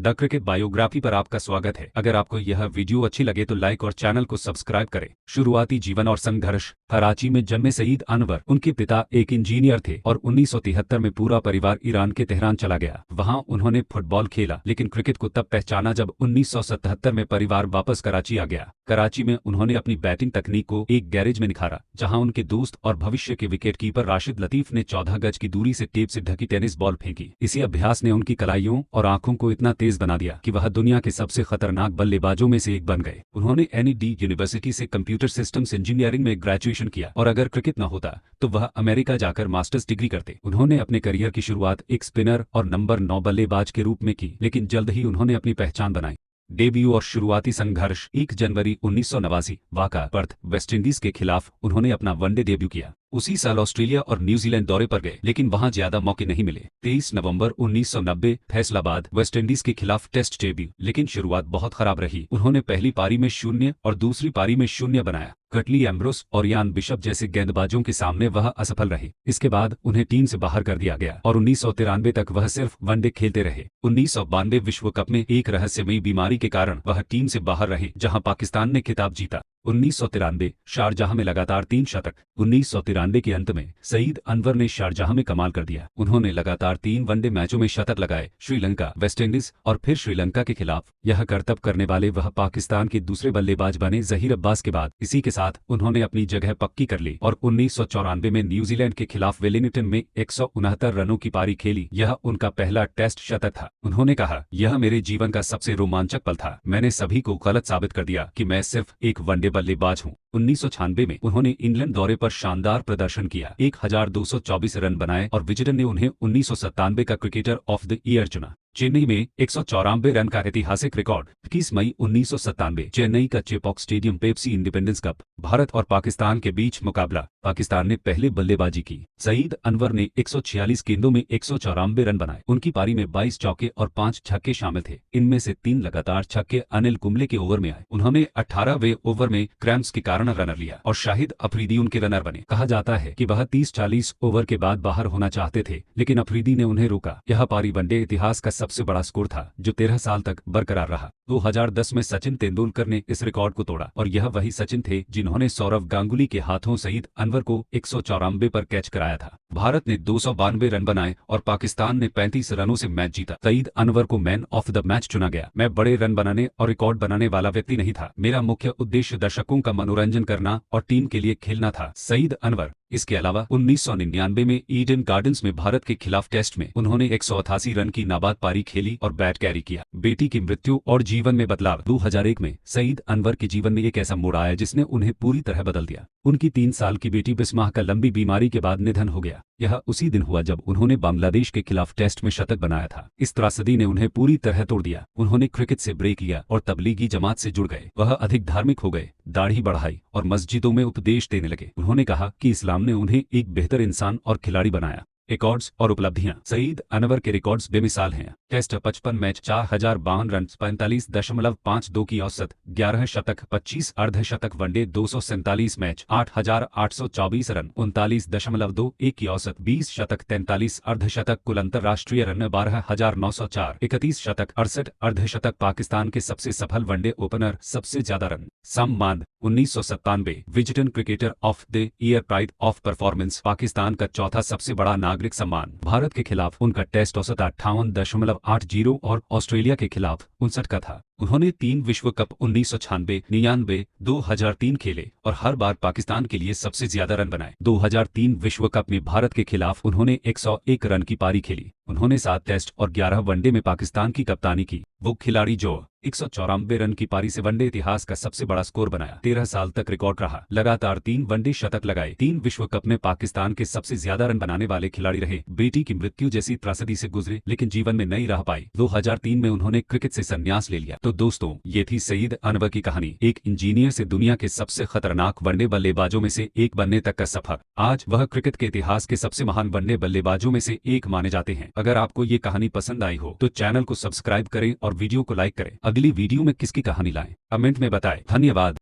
The cricket biography पर आपका स्वागत है। अगर आपको यह वीडियो अच्छी लगे तो लाइक और चैनल को सब्सक्राइब करें। शुरुआती जीवन और संघर्ष। कराची में जन्मे सईद अनवर, उनके पिता एक इंजीनियर थे और 1973 में पूरा परिवार ईरान के तेहरान चला गया। वहां उन्होंने फुटबॉल खेला, लेकिन क्रिकेट को तब पहचाना जब 1977 में परिवार वापस कराची आ गया। कराची में उन्होंने अपनी बैटिंग तकनीक को एक गैरेज में निखारा, जहां उनके दोस्त और भविष्य के विकेटकीपर राशिद लतीफ ने 14 गज की दूरी से टेप से ढकी टेनिस बॉल फेंकी। इसी अभ्यास ने उनकी कलाइयों और आंखों को इतना तेज बना दिया कि वह दुनिया के सबसे खतरनाक बल्लेबाजों में से एक बन गए। उन्होंने NED यूनिवर्सिटी से कंप्यूटर सिस्टम्स इंजीनियरिंग में ग्रेजुएशन किया और अगर क्रिकेट न होता तो वह अमेरिका जाकर मास्टर्स डिग्री करते। उन्होंने अपने करियर की शुरुआत एक स्पिनर और नंबर 9 बल्लेबाज के रूप में की, लेकिन जल्द ही उन्होंने अपनी पहचान बनाई। डेब्यू और शुरुआती संघर्ष। 1 जनवरी 1989 वाक़ा, पर्थ, वेस्टइंडीज के खिलाफ उन्होंने अपना वनडे डेब्यू किया। उसी साल ऑस्ट्रेलिया और न्यूजीलैंड दौरे पर गए, लेकिन वहां ज्यादा मौके नहीं मिले। 23 नवंबर 1990 फैसलाबाद, वेस्टइंडीज के खिलाफ टेस्ट डेब्यू, लेकिन शुरुआत बहुत खराब रही। उन्होंने पहली पारी में 0 और दूसरी पारी में 0 बनाया। कटली एम्ब्रोस और यान बिशप जैसे गेंदबाजों के सामने वह असफल रहे। इसके बाद उन्हें टीम से बाहर कर दिया गया और 1993 तक वह सिर्फ वनडे खेलते रहे। 1992 विश्व कप में एक रहस्यमयी बीमारी के कारण वह टीम से बाहर रहे, जहां पाकिस्तान ने खिताब जीता। 1993 शारजाह में लगातार 3 शतक। 1993 के अंत में सईद अनवर ने शारजाह में कमाल कर दिया। उन्होंने लगातार 3 वनडे मैचों में शतक लगाए, श्रीलंका, वेस्टइंडीज और फिर श्रीलंका के खिलाफ। यह करतब करने वाले वह पाकिस्तान के दूसरे बल्लेबाज बने जहीर अब्बास के बाद। इसी के साथ उन्होंने अपनी जगह पक्की कर ली और 1994 में न्यूजीलैंड के खिलाफ वेलिंगटन में 169 रनों की पारी खेली। यह उनका पहला टेस्ट शतक था। उन्होंने कहा, यह मेरे जीवन का सबसे रोमांचक पल था। मैंने सभी को गलत साबित कर दिया कि मैं सिर्फ एक वनडे बल्लेबाज हूं। 1996 में उन्होंने इंग्लैंड दौरे पर शानदार प्रदर्शन किया, 1224 रन बनाए और विजडन ने उन्हें 1997 का क्रिकेटर ऑफ द ईयर चुना। चेन्नई में 194 रन का ऐतिहासिक रिकॉर्ड। 21 मई 1997 चेन्नई का Chepauk stadium, Pepsi independence cup, Bharat और पाकिस्तान के बीच मुकाबला। पाकिस्तान ने पहले बल्लेबाजी की। सईद अनवर ने 146 गेंदों में 194 रन बनाए। उनकी पारी में 22 चौके और 5 छक्के शामिल थे। इनमें से 3 लगातार छक्के अनिल कुंबले के ओवर में आए। उन्होंने 18वें ओवर में क्रैम्प्स के कारण रनर लिया और शाहिद अफरीदी उनके रनर बने। कहा जाता है कि वह 30-40 ओवर के बाद बाहर होना चाहते थे, लेकिन अफरीदी ने उन्हें रोका। यह पारी वनडे इतिहास का सबसे बड़ा स्कोर था, जो 13 साल तक बरकरार रहा। 2010 में सचिन तेंदुलकर ने इस रिकॉर्ड को तोड़ा और यह वही सचिन थे जिन्होंने सौरव गांगुली के हाथों सईद अनवर को 194 पर कैच कराया था। भारत ने 292 रन बनाए और पाकिस्तान ने 35 रनों से मैच जीता। सईद अनवर को मैन ऑफ द मैच चुना गया। मैं बड़े रन बनाने और रिकॉर्ड बनाने वाला व्यक्ति नहीं था। मेरा मुख्य उद्देश्य दर्शकों का मनोरंजन करना और टीम के लिए खेलना था। सईद अनवर। इसके अलावा 1999 में ईडन गार्डन्स में भारत के खिलाफ टेस्ट में उन्होंने 188 रन की नाबाद पारी खेली और बैट कैरी किया। बेटी की मृत्यु और जीवन में बदलाव। 2001 में सईद अनवर के जीवन में एक ऐसा मोड़ आया जिसने उन्हें पूरी तरह बदल दिया। उनकी 3 साल की बेटी बिस्माह का लंबी बीमारी के बाद निधन हो गया। यह उसी दिन हुआ जब उन्होंने बांग्लादेश के खिलाफ टेस्ट में शतक बनाया था। इस त्रासदी ने उन्हें पूरी तरह तोड़ दिया। उन्होंने क्रिकेट से ब्रेक लिया और तबलीगी जमात से जुड़ गए। वह अधिक धार्मिक हो गए, दाढ़ी बढ़ाई और मस्जिदों में उपदेश देने लगे। उन्होंने कहा कि इस्लाम ने उन्हें एक बेहतर इंसान और खिलाड़ी बनाया। रिकॉर्ड्स और उपलब्धियां। सईद अनवर के रिकॉर्ड्स बेमिसाल हैं। टेस्ट 55 मैच, 4052 रन, 45.52 की औसत, 11 शतक, 25 अर्धशतक। वनडे 247 मैच, 8824 रन, 39.21 की औसत, 20 शतक, 43 अर्धशतक। कुल अंतर्राष्ट्रीय रन 12904, 31 शतक, 68 अर्धशतक। पाकिस्तान के सबसे सफल वनडे ओपनर, सबसे ज्यादा रन। सम्मान। 1997 Wisden cricketer of the year, pride of performance, Pakistan का चौथा सबसे बड़ा नागरिक सम्मान। भारत के खिलाफ उनका टेस्ट औसत 58.80 और ऑस्ट्रेलिया के खिलाफ 59 का था। उन्होंने 3 विश्व कप 1996, 99, 2003 खेले और हर बार पाकिस्तान के लिए सबसे ज्यादा रन बनाए। 2003 विश्व कप में भारत के खिलाफ उन्होंने 101 रन की पारी खेली। उन्होंने 7 टेस्ट और 11 वनडे में पाकिस्तान की कप्तानी की। वो खिलाड़ी जो 194 रन की पारी से वनडे इतिहास का सबसे बड़ा स्कोर बनाया। 13 साल तक रिकॉर्ड रहा। लगातार 3 वनडे शतक लगाए। 3 विश्व कप में पाकिस्तान के सबसे ज्यादा रन बनाने वाले खिलाड़ी रहे। बेटी की मृत्यु जैसी त्रासदी से गुजरे, लेकिन जीवन में नई राह पाई। 2003 में उन्होंने क्रिकेट से संन्यास ले लिया। तो दोस्तों, ये थी सईद अनवर की कहानी। एक इंजीनियर से दुनिया के सबसे खतरनाक वनडे बल्लेबाजों में से एक बनने तक का सफर। आज वह क्रिकेट के इतिहास के सबसे महान वनडे बल्लेबाजों में से एक माने जाते हैं। अगर आपको ये कहानी पसंद आई हो तो चैनल को सब्सक्राइब करें और वीडियो को लाइक करें। अगली वीडियो में किसकी कहानी लाएं, कमेंट में बताएं। धन्यवाद।